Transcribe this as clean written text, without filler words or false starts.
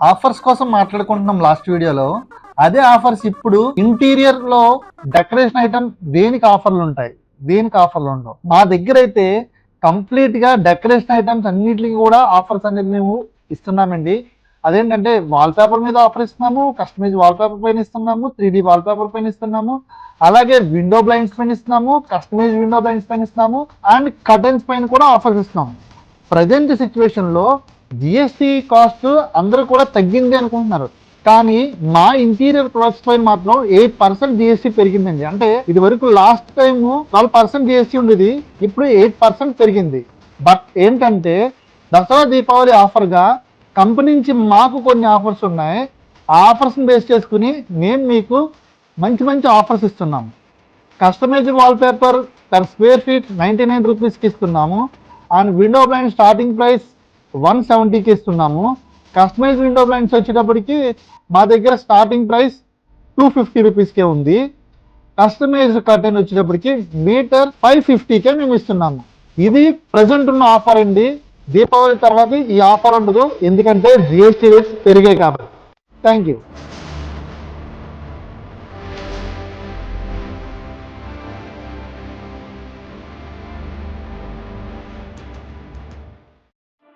Offers కోసం మాట్లాడుకుంటున్నాం last వీడియోలో. అదే ఆఫర్స్ ఇప్పుడు ఇంటీరియర్ లో డెకరేషన్ ఐటమ్ దేనికి ఆఫర్లు ఉంటాయి, దేనికి ఆఫర్లు ఉండవు. మా దగ్గర అయితే కంప్లీట్ గా డెకరేషన్ ఐటమ్స్ అన్నిటికీ కూడా ఆఫర్స్ అనేది మేము ఇస్తున్నామండి. అదేంటంటే వాల్ పేపర్ మీద ఆఫర్ ఇస్తున్నాము, కస్టమైజ్ వాల్ పేపర్ పైన ఇస్తున్నాము, 3D వాల్ పేపర్ పైన ఇస్తున్నాము, అలాగే విండో బ్లైండ్స్ పైన ఇస్తున్నాము, కస్టమైజ్ విండో బ్లైండ్స్ పైన ఇస్తున్నాము, అండ్ కర్టన్స్ పైన కూడా ఆఫర్స్ ఇస్తున్నాము. ప్రజెంట్ సిచ్యువేషన్ లో జిఎస్టీ కాస్ట్ అందరూ కూడా తగ్గింది అనుకుంటున్నారు, కానీ మా ఇంటీరియర్ ప్రొడక్ట్స్ పైన మాత్రం 8% జిఎస్టీ పెరిగిందండి. అంటే ఇది వరకు లాస్ట్ టైం 12% జిఎస్టీ ఉండేది, ఇప్పుడు 8% పెరిగింది. బట్ ఏంటంటే దసరా దీపావళి ఆఫర్గా కంపెనీ నుంచి మాకు కొన్ని ఆఫర్స్ ఉన్నాయి. ఆ ఆఫర్స్ని బేస్ చేసుకుని మేము మీకు మంచి మంచి ఆఫర్స్ ఇస్తున్నాము. Customized wall paper per square feet 99 రూపీస్కి ఇస్తున్నాము. And window blind starting price 170కి ఇస్తున్నాము. కస్టమైజ్ విండో బ్లైండ్స్ వచ్చేటప్పటికి మా దగ్గర స్టార్టింగ్ ప్రైస్ 250 రూపీస్కే ఉంది. కస్టమైజ్డ్ కర్టెన్ వచ్చేటప్పటికి మీటర్ 550కే మేము ఇస్తున్నాము. ఇది ప్రజెంట్ ఉన్న ఆఫర్ అండి. దీపావళి తర్వాత ఈ ఆఫర్ ఉండదు, ఎందుకంటే జిఎస్టీ రేట్స్ పెరిగాయి కాబట్టి. Thank you.